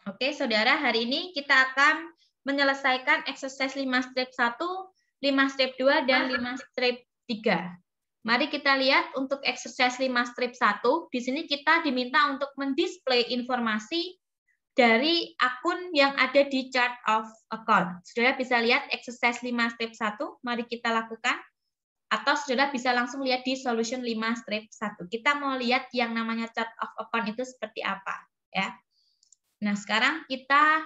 Oke, saudara, hari ini kita akan menyelesaikan exercise 5 strip 1, 5 strip 2, dan 5 strip 3. Mari kita lihat untuk exercise 5 strip 1. Di sini kita diminta untuk mendisplay informasi dari akun yang ada di chart of account. Saudara bisa lihat exercise 5 strip 1. Mari kita lakukan. Atau saudara bisa langsung lihat di solution 5 strip 1. Kita mau lihat yang namanya chart of account itu seperti apa, ya. Nah, sekarang kita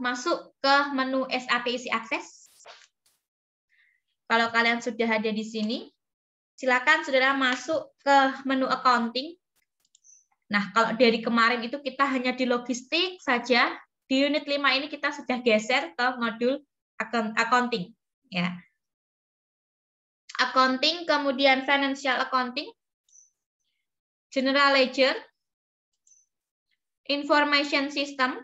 masuk ke menu SAP Easy Access. Kalau kalian sudah ada di sini, silakan saudara masuk ke menu accounting. Nah, kalau dari kemarin itu kita hanya di logistik saja, di unit 5 ini kita sudah geser ke modul accounting. Ya. Accounting, kemudian financial accounting, general ledger, information system,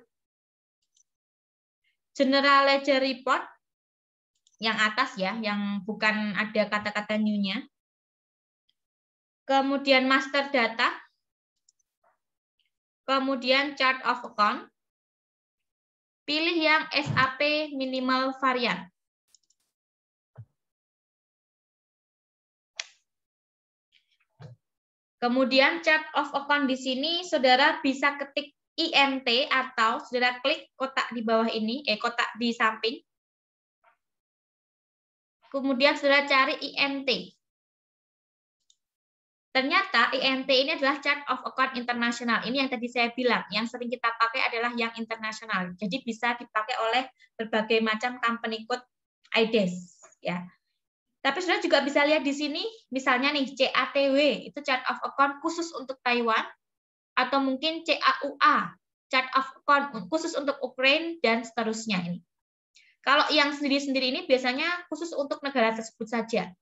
general ledger report, yang atas ya, yang bukan ada kata-kata new-nya. Kemudian master data, kemudian chart of account, pilih yang SAP minimal varian. Kemudian chart of account di sini saudara bisa ketik INT atau saudara klik kotak di bawah ini, kotak di samping. Kemudian saudara cari INT. Ternyata INT ini adalah chart of account internasional. Ini yang tadi saya bilang, yang sering kita pakai adalah yang internasional. Jadi bisa dipakai oleh berbagai macam company code IDES, ya. Tapi saudara juga bisa lihat di sini, misalnya nih CATW, itu chart of account khusus untuk Taiwan, atau mungkin CAUA, chart of account khusus untuk Ukraina, dan seterusnya ini. Kalau yang sendiri-sendiri ini biasanya khusus untuk negara tersebut saja.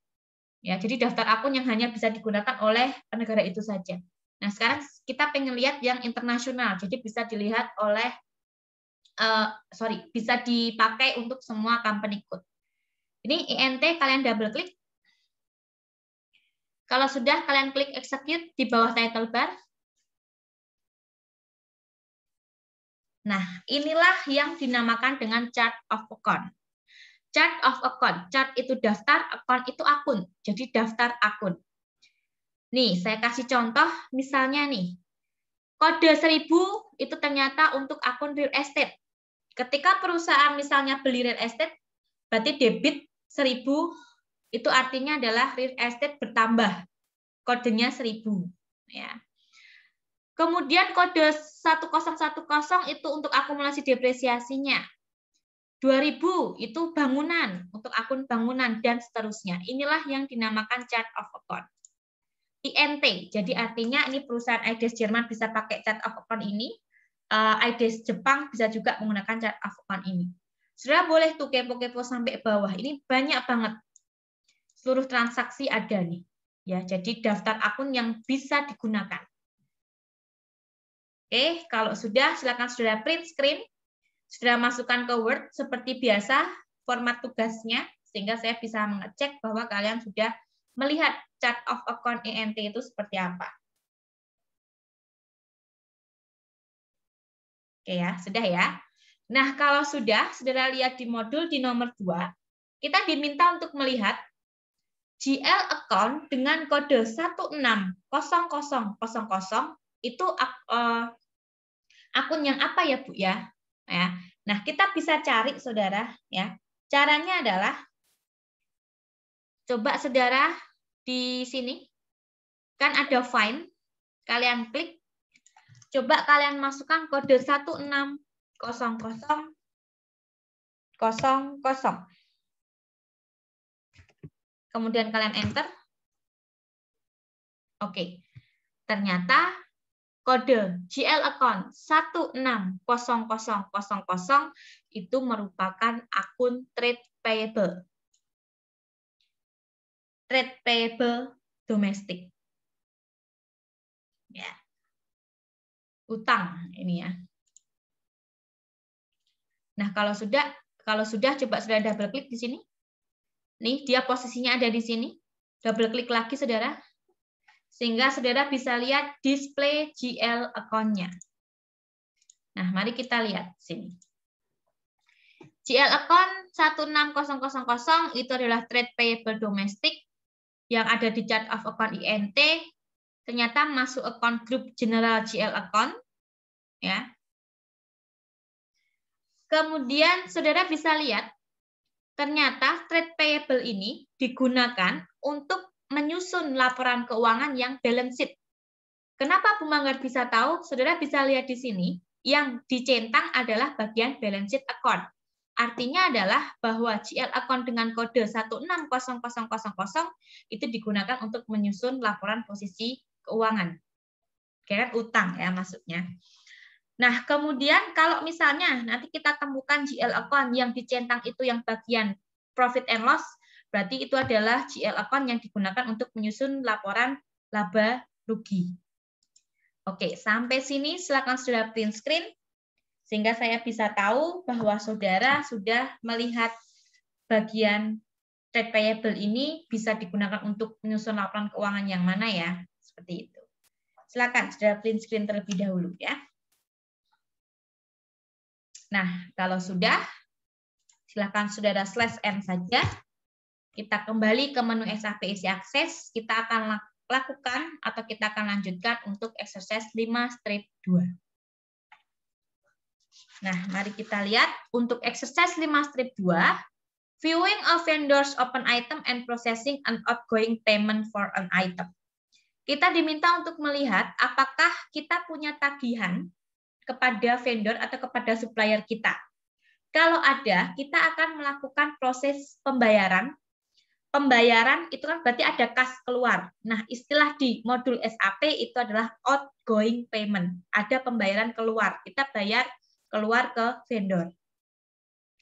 Ya, jadi daftar akun yang hanya bisa digunakan oleh negara itu saja. Nah, sekarang kita pengen lihat yang internasional, jadi bisa dilihat oleh, bisa dipakai untuk semua company code. Ini INT, kalian double klik. Kalau sudah, kalian klik execute di bawah title bar. Nah, inilah yang dinamakan dengan chart of account. Chart of account, chart itu daftar, account itu akun. Jadi daftar akun. Nih, saya kasih contoh, misalnya nih, kode 1000 itu ternyata untuk akun real estate. Ketika perusahaan misalnya beli real estate, berarti debit 1000, itu artinya adalah real estate bertambah. Kodenya 1000. Ya. Kemudian kode 1010 itu untuk akumulasi depresiasinya. 2000 itu bangunan, untuk akun bangunan, dan seterusnya. Inilah yang dinamakan chart of account. INT, jadi artinya ini perusahaan IDES Jerman bisa pakai chart of account ini, IDES Jepang bisa juga menggunakan chart of account ini. Sudah boleh tuh kepo-kepo sampai bawah, ini banyak banget. Seluruh transaksi ada nih. Ya, jadi daftar akun yang bisa digunakan. Oke, kalau sudah, silakan saudara print screen. Sudah masukkan ke Word seperti biasa format tugasnya, sehingga saya bisa mengecek bahwa kalian sudah melihat chart of account INT itu seperti apa. Oke ya, sudah ya. Nah, kalau sudah, saudara lihat di modul di nomor 2, kita diminta untuk melihat GL account dengan kode 160000 itu akun yang apa ya, Bu ya? Nah, kita bisa cari saudara ya. Caranya adalah coba saudara di sini kan ada find, kalian klik. Coba kalian masukkan kode 160000. Kemudian kalian enter. Oke. Ternyata kode GL account 160000 itu merupakan akun trade payable. Trade payable domestik. Ya. Utang ini ya. Nah, kalau sudah coba saudara double klik di sini. Nih, dia posisinya ada di sini. Double klik lagi saudara. Sehingga saudara bisa lihat display GL account-nya. Nah, mari kita lihat sini. GL account 16000 itu adalah trade payable domestic yang ada di chart of account INT. Ternyata masuk account group general GL account, ya. Kemudian saudara bisa lihat, ternyata trade payable ini digunakan untuk menyusun laporan keuangan yang balance sheet. Kenapa Bu Manggar bisa tahu? Saudara bisa lihat di sini, yang dicentang adalah bagian balance sheet account. Artinya adalah bahwa GL account dengan kode 160000 itu digunakan untuk menyusun laporan posisi keuangan. Kira utang ya maksudnya. Nah, kemudian kalau misalnya nanti kita temukan GL account yang dicentang itu yang bagian profit and loss, berarti itu adalah GL account yang digunakan untuk menyusun laporan laba rugi. Oke, sampai sini silakan saudara print screen sehingga saya bisa tahu bahwa saudara sudah melihat bagian trade payable ini bisa digunakan untuk menyusun laporan keuangan yang mana ya, seperti itu. Silakan saudara print screen terlebih dahulu ya. Nah, kalau sudah, silakan saudara slash N saja. Kita kembali ke menu SAP Easy Access, kita akan lakukan atau kita akan lanjutkan untuk exercise 5-2. Nah, mari kita lihat untuk exercise 5-2, viewing a vendor's open item and processing an outgoing payment for an item. Kita diminta untuk melihat apakah kita punya tagihan kepada vendor atau kepada supplier kita. Kalau ada, kita akan melakukan proses pembayaran. Pembayaran itu kan berarti ada kas keluar. Nah, istilah di modul SAP itu adalah outgoing payment. Ada pembayaran keluar. Kita bayar keluar ke vendor.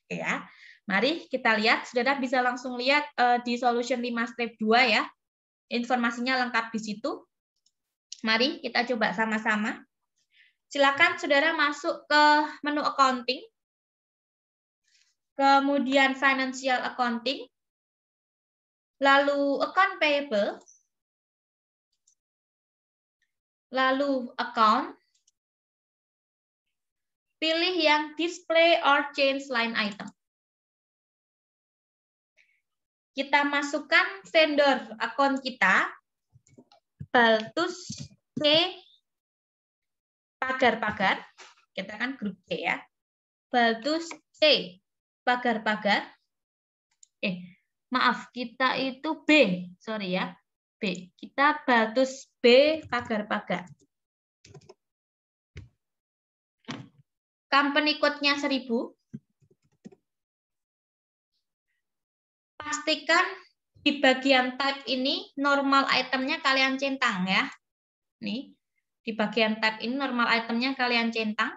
Oke ya. Mari kita lihat, saudara bisa langsung lihat di solution 5-2 ya. Informasinya lengkap di situ. Mari kita coba sama-sama. Silakan saudara masuk ke menu accounting. Kemudian financial accounting. Lalu account payable. Lalu account. Pilih yang display or change line item. Kita masukkan vendor account kita, Baltus C, pagar-pagar, kita kan grup C ya, Baltus C, pagar-pagar, maaf, kita itu B, sorry ya, B, kita Baltus B, pagar-pagar. Company code-nya 1000. Pastikan di bagian type ini normal itemnya kalian centang ya. Nih, di bagian type ini normal itemnya kalian centang.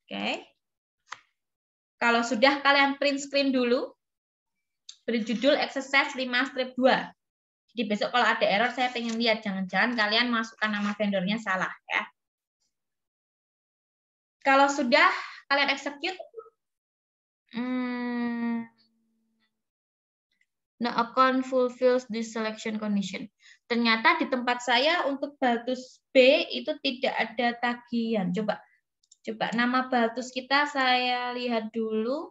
Oke. Kalau sudah kalian print screen dulu. Beri judul exercise 5-2. Jadi besok kalau ada error saya pengen lihat, jangan-jangan kalian masukkan nama vendornya salah ya. Kalau sudah kalian execute, no account fulfills this selection condition. Ternyata di tempat saya untuk Baltus B itu tidak ada tagihan. Coba nama Baltus kita saya lihat dulu.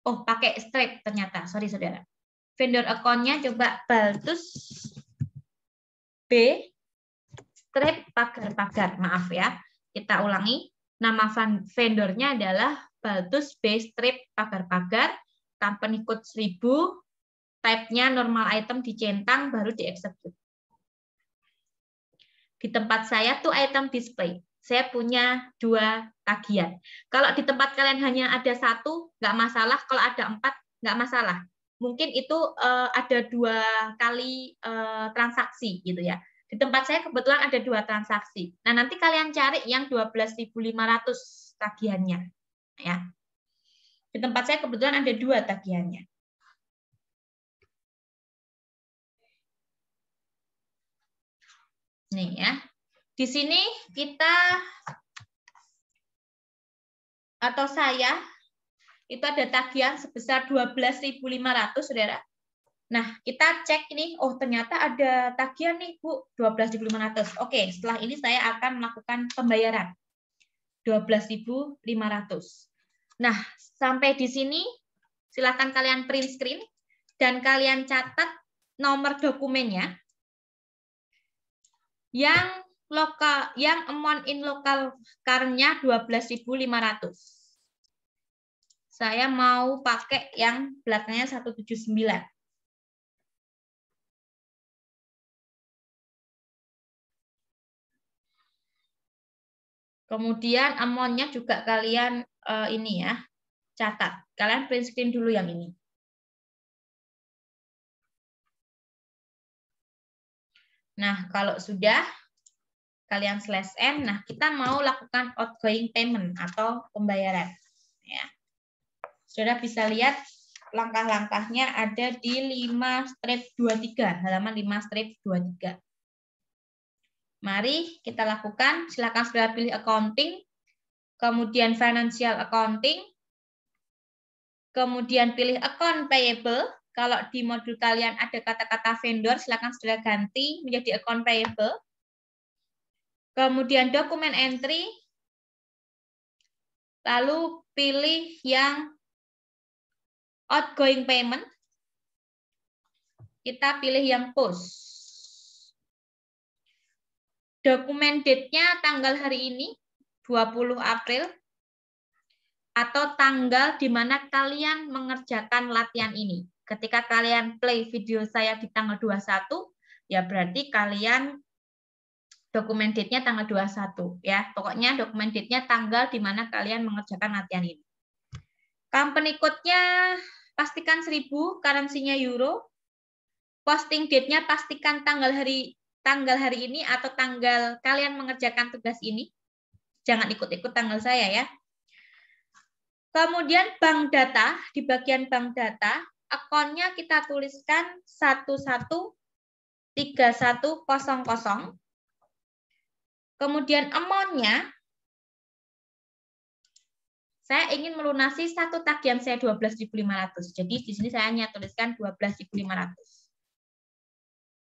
Oh, pakai strip ternyata. Sorry saudara. Vendor account-nya coba Baltus B strip pagar-pagar. Maaf ya. Kita ulangi. Nama vendornya adalah Baltus B strip pagar-pagar. Company code 1000. Type-nya normal item dicentang baru dieksekut. Di tempat saya tuh item display. Saya punya 2 tagihan. Kalau di tempat kalian hanya ada 1, nggak masalah. Kalau ada 4, nggak masalah. Mungkin itu ada 2 kali transaksi gitu ya. Di tempat saya kebetulan ada 2 transaksi. Nah, nanti kalian cari yang 12.500 tagihannya. Ya. Di tempat saya kebetulan ada 2 tagihannya. Nih ya. Di sini kita atau saya itu ada tagihan sebesar 12.500, Saudara. Nah, kita cek ini, oh ternyata ada tagihan nih, Bu, 12.500. Oke, setelah ini saya akan melakukan pembayaran. 12.500. Nah, sampai di sini silakan kalian print screen dan kalian catat nomor dokumennya. Yang amount in local car-nya 12.500. Saya mau pakai yang belakangnya 179. Kemudian amount-nya juga kalian ini ya, catat. Kalian print screen dulu yang ini. Nah, kalau sudah kalian /N, nah kita mau lakukan outgoing payment atau pembayaran. Ya. Saudara bisa lihat langkah-langkahnya ada di 5-23, halaman 5-23. Mari kita lakukan. Silakan saudara pilih accounting, kemudian financial accounting, kemudian pilih account payable. Kalau di modul kalian ada kata-kata vendor, silakan saudara ganti menjadi account payable. Kemudian dokumen entry, lalu pilih yang outgoing payment. Kita pilih yang post. Dokumen date-nya tanggal hari ini, 20 April, atau tanggal di mana kalian mengerjakan latihan ini. Ketika kalian play video saya di tanggal 21, ya berarti kalian dokumen date-nya tanggal 21. Ya. Pokoknya dokumen date-nya tanggal di mana kalian mengerjakan latihan ini. Company code-nya pastikan 1000, currency-nya euro. Posting date-nya pastikan tanggal hari ini atau tanggal kalian mengerjakan tugas ini. Jangan ikut-ikut tanggal saya ya. Kemudian bank data, di bagian bank data, akunnya kita tuliskan 113100. Kemudian amount-nya, saya ingin melunasi satu tagihan saya 12.500. Jadi di sini saya hanya tuliskan 12.500.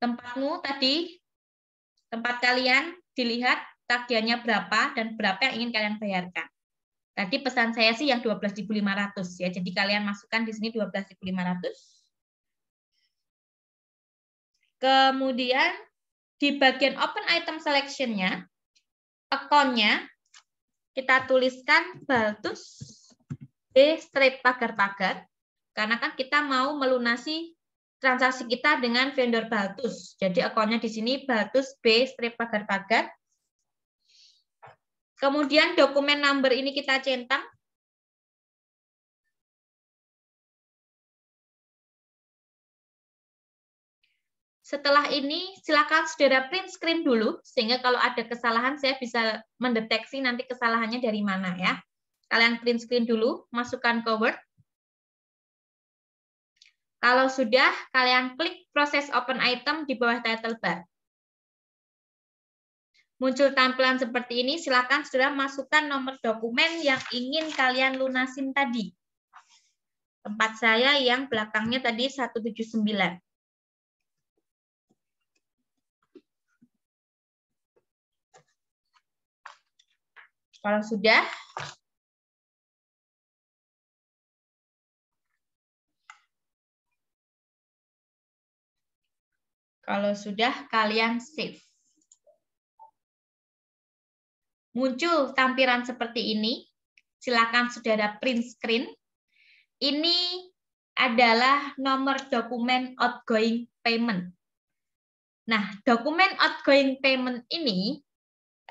Tempatmu tadi, tempat kalian dilihat tagihannya berapa dan berapa yang ingin kalian bayarkan. Tadi pesan saya sih yang 12.500 ya. Jadi kalian masukkan di sini 12.500. Kemudian di bagian open item selection-nya, account-nya kita tuliskan Baltus B strip pagar-pagar karena kan kita mau melunasi transaksi kita dengan vendor Baltus. Jadi akunnya di sini Baltus B strip pagar-pagar. Kemudian dokumen number ini kita centang. Setelah ini silakan saudara print screen dulu sehingga kalau ada kesalahan saya bisa mendeteksi nanti kesalahannya dari mana ya. Kalian print screen dulu, masukkan ke Word. Kalau sudah, kalian klik proses open item di bawah title bar. Muncul tampilan seperti ini, silakan saudara masukkan nomor dokumen yang ingin kalian lunasin tadi. Tempat saya yang belakangnya tadi 179. Kalau sudah, kalian save. Muncul tampilan seperti ini. Silakan saudara print screen. Ini adalah nomor dokumen outgoing payment. Nah, dokumen outgoing payment ini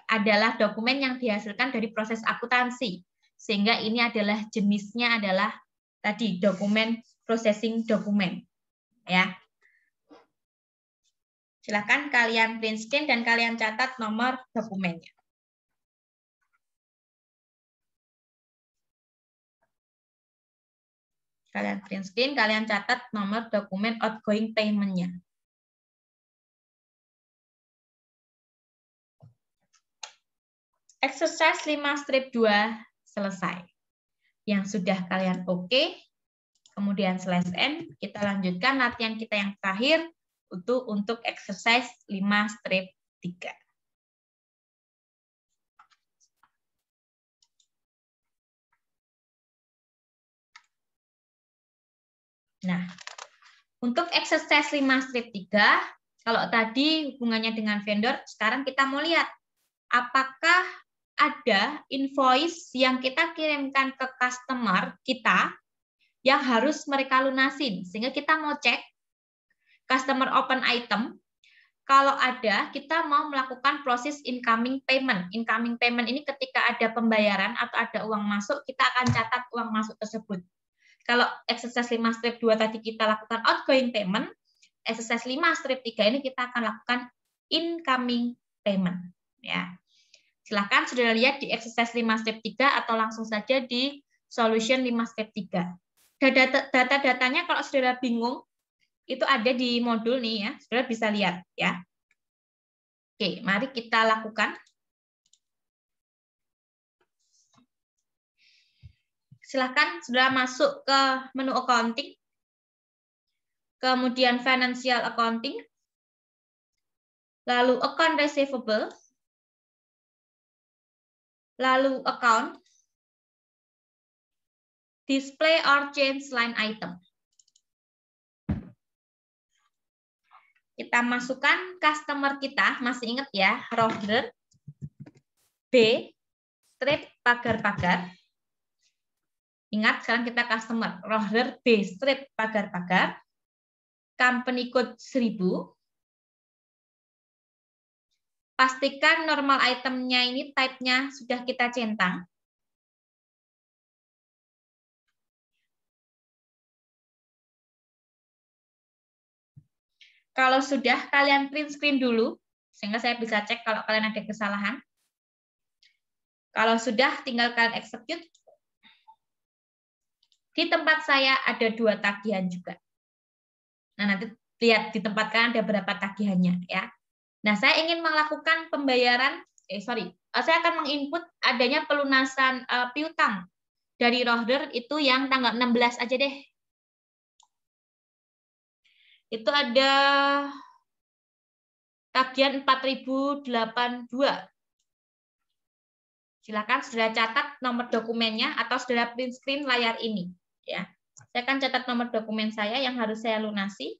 adalah dokumen yang dihasilkan dari proses akuntansi. Sehingga ini adalah jenisnya adalah tadi dokumen processing dokumen. Ya. Silakan kalian print screen dan kalian catat nomor dokumennya. Kalian print screen, kalian catat nomor dokumen outgoing payment-nya. Exercise 5-2 selesai. Yang sudah kalian oke, kemudian slash N, kita lanjutkan latihan kita yang terakhir untuk exercise 5-3. Nah, untuk exercise 5-3, kalau tadi hubungannya dengan vendor, sekarang kita mau lihat apakah ada invoice yang kita kirimkan ke customer kita yang harus mereka lunasin. Sehingga kita mau cek customer open item. Kalau ada, kita mau melakukan proses incoming payment. Incoming payment ini ketika ada pembayaran atau ada uang masuk, kita akan catat uang masuk tersebut. Kalau exercise 5-2 tadi kita lakukan outgoing payment, exercise 5-3 ini kita akan lakukan incoming payment. Ya. Silahkan sudah lihat di exercise 5-3 atau langsung saja di solution 5-3. Data-datanya kalau saudara bingung, itu ada di modul nih ya, saudara bisa lihat ya. Oke, mari kita lakukan. Silahkan saudara masuk ke menu accounting, kemudian financial accounting, lalu account receivable, lalu account, display or change line item. Kita masukkan customer kita, masih ingat ya, Rohder, B, strip pagar-pagar. Ingat, sekarang kita customer, Rohder B, strip pagar-pagar, company code 1000. Pastikan normal itemnya ini type-nya sudah kita centang. Kalau sudah, kalian print screen dulu, sehingga saya bisa cek kalau kalian ada kesalahan. Kalau sudah, tinggal kalian execute. Di tempat saya ada 2 tagihan juga. Nah, nanti lihat di tempat kalian ada berapa tagihannya ya. Nah, saya ingin melakukan pembayaran, saya akan menginput adanya pelunasan piutang dari Rohder itu yang tanggal 16 aja deh. Itu ada tagihan 4.082. Silakan saudara catat nomor dokumennya atau saudara print screen layar ini ya. Saya akan catat nomor dokumen saya yang harus saya lunasi.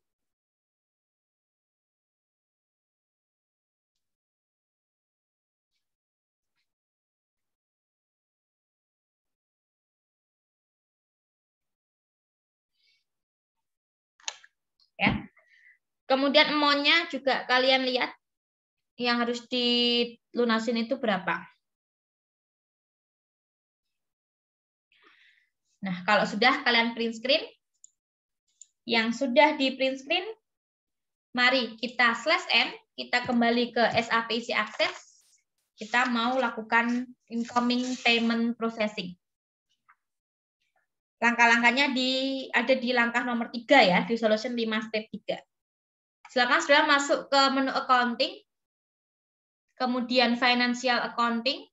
Ya. Kemudian amount-nya juga kalian lihat yang harus dilunasin itu berapa. Nah, kalau sudah kalian print screen, yang sudah di print screen, mari kita slash N, kita kembali ke SAP Easy Access, kita mau lakukan incoming payment processing. Langkah-langkahnya ada di langkah nomor 3 ya, di solution 5-3. Silakan saudara masuk ke menu accounting, kemudian financial accounting,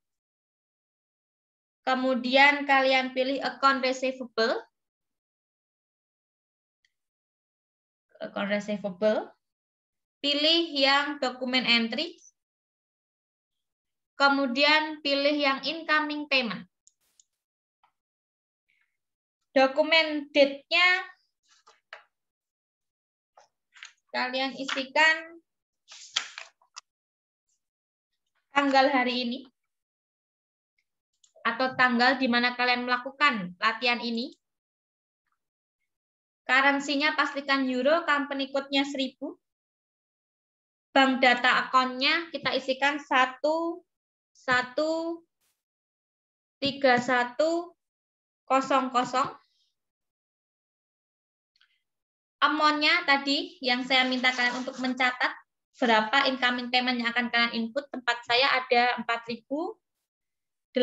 kemudian kalian pilih account receivable, pilih yang dokumen entry, kemudian pilih yang incoming payment. Dokumen date-nya kalian isikan tanggal hari ini atau tanggal di mana kalian melakukan latihan ini. Currency-nya pastikan euro, company code-nya 1000. Bank data account-nya kita isikan 113100. Amount-nya tadi yang saya minta kalian untuk mencatat berapa incoming payment yang akan kalian input. Tempat saya ada 4.082,5.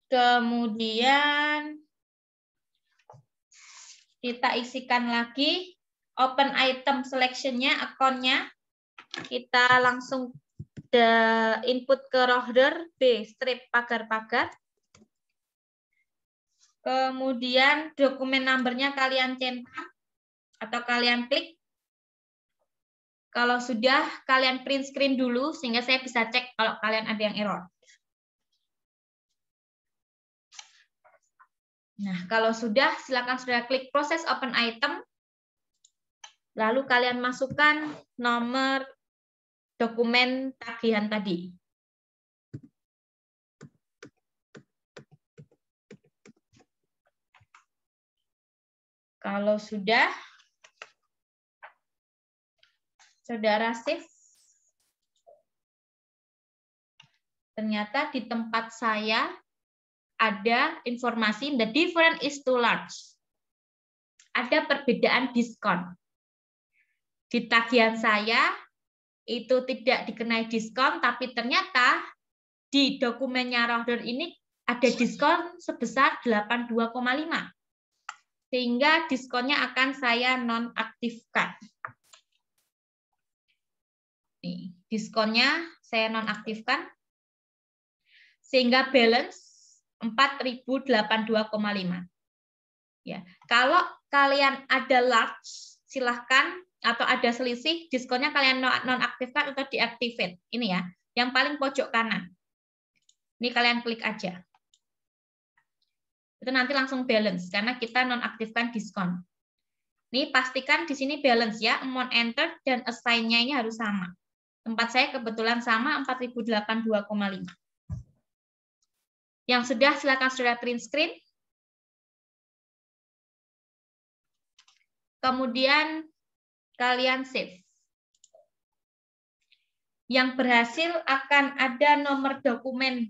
Kemudian kita isikan lagi open item selection-nya, akunnya. Kita langsung input ke roster B strip pagar-pagar. Kemudian dokumen number-nya kalian centang atau kalian klik. Kalau sudah, kalian print screen dulu sehingga saya bisa cek kalau kalian ada yang error. Nah, kalau sudah, silakan sudah klik proses open item. Lalu kalian masukkan nomor dokumen tagihan tadi. Kalau sudah, saudara save. Ternyata di tempat saya ada informasi the difference is too large. Ada perbedaan diskon. Di tagihan saya itu tidak dikenai diskon, tapi ternyata di dokumennya roster ini ada diskon sebesar 82,5. Sehingga diskonnya akan saya nonaktifkan. Nih, diskonnya saya nonaktifkan. Sehingga balance 4.082,5. Ya, kalau kalian ada large, silahkan atau ada selisih, diskonnya kalian nonaktifkan atau deactivate. Ini ya, yang paling pojok kanan. Ini kalian klik aja. Itu nanti langsung balance karena kita nonaktifkan diskon. Ini pastikan di sini balance ya, amount enter dan assign-nya ini harus sama. Tempat saya kebetulan sama 4.082,5. Yang sudah silakan sudah print screen. Kemudian kalian save. Yang berhasil akan ada nomor dokumen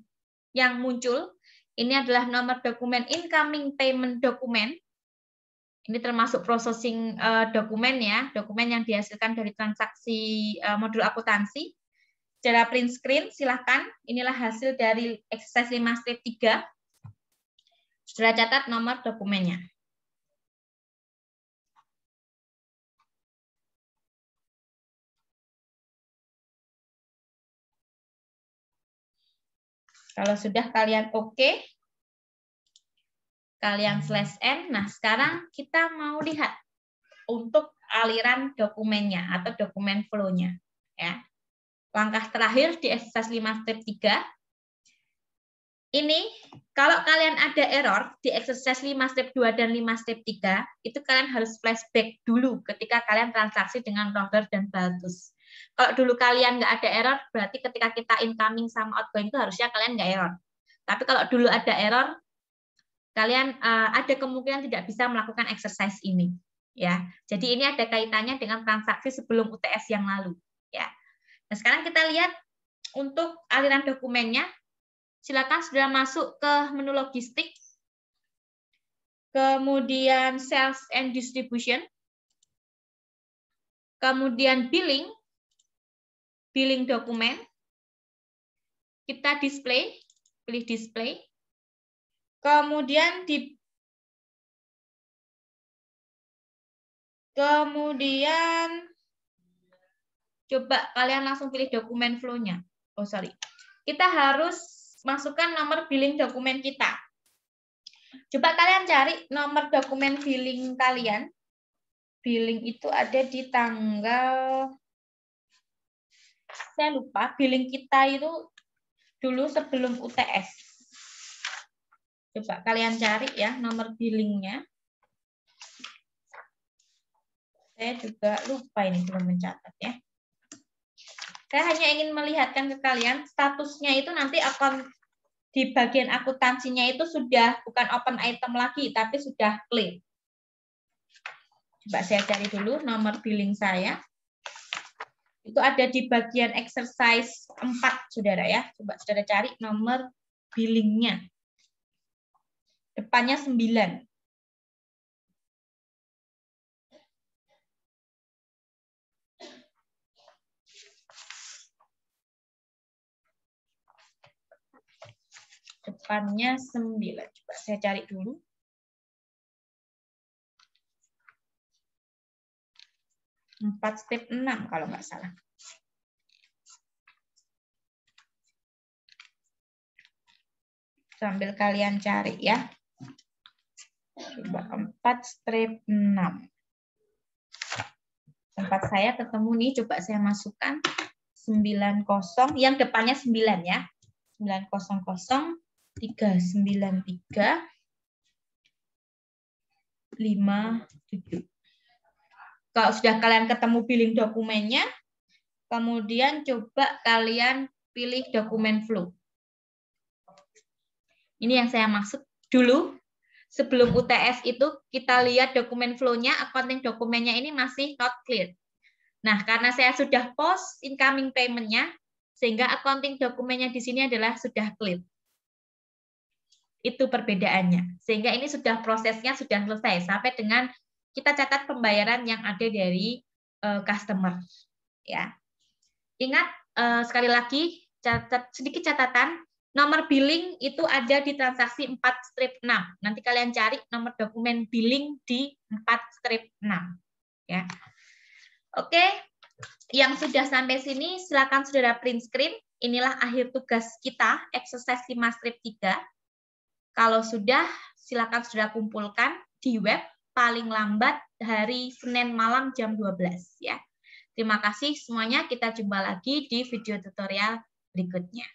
yang muncul. Ini adalah nomor dokumen incoming payment dokumen. Ini termasuk processing dokumen ya, dokumen yang dihasilkan dari transaksi modul akuntansi. Secara print screen, silahkan. Inilah hasil dari exercise 5-3. Sudah catat nomor dokumennya. Kalau sudah kalian oke, kalian /n. Nah, sekarang kita mau lihat untuk aliran dokumennya atau dokumen flow-nya. Ya. Langkah terakhir di exercise 5-3. Ini, kalau kalian ada error di exercise 5-2 dan 5-3, itu kalian harus flashback dulu ketika kalian transaksi dengan roster dan Baltus. Kalau dulu kalian nggak ada error, berarti ketika kita incoming sama outgoing itu harusnya kalian nggak error. Tapi kalau dulu ada error, kalian ada kemungkinan tidak bisa melakukan exercise ini. Ya, jadi ini ada kaitannya dengan transaksi sebelum UTS yang lalu. Ya. Nah, sekarang kita lihat untuk aliran dokumennya. Silakan sudah masuk ke menu logistik, kemudian sales and distribution, kemudian billing dokumen, kita display, pilih display, kemudian coba kalian langsung pilih dokumen flow-nya. Oh sorry, kita harus masukkan nomor billing dokumen kita. Coba kalian cari nomor dokumen billing kalian. Billing itu ada di tanggal, saya lupa, billing kita itu dulu sebelum UTS. Coba kalian cari ya nomor billingnya. Saya juga lupa ini, belum mencatat ya. Saya hanya ingin melihatkan ke kalian statusnya itu nanti akan di bagian akuntansinya itu sudah bukan open item lagi, tapi sudah clear. Coba saya cari dulu nomor billing saya. Itu ada di bagian exercise 4, saudara ya. Coba saudara cari nomor billingnya. Depannya 9. depannya 9. Coba saya cari dulu. Strip 6 kalau nggak salah. Sambil kalian cari ya. Coba 4 strip 6. Tempat saya ketemu nih, coba saya masukkan 90, yang depannya 9 ya. 900 393 57. Kalau sudah kalian ketemu billing dokumennya, kemudian coba kalian pilih dokumen flow. Ini yang saya maksud dulu. Sebelum UTS itu kita lihat dokumen flow-nya, accounting dokumennya ini masih not clear. Nah, karena saya sudah post incoming payment-nya, sehingga accounting dokumennya di sini adalah sudah clear. Itu perbedaannya. Sehingga ini sudah prosesnya sudah selesai sampai dengan kita catat pembayaran yang ada dari customer. Ya. Ingat sekali lagi sedikit catatan. Nomor billing itu ada di transaksi 4 strip 6. Nanti kalian cari nomor dokumen billing di 4 strip 6. Ya. Oke, yang sudah sampai sini silakan saudara print screen. Inilah akhir tugas kita, exercise 5 strip 3. Kalau sudah, silakan saudara kumpulkan di web paling lambat hari Senin malam jam 12. Ya. Terima kasih semuanya, kita jumpa lagi di video tutorial berikutnya.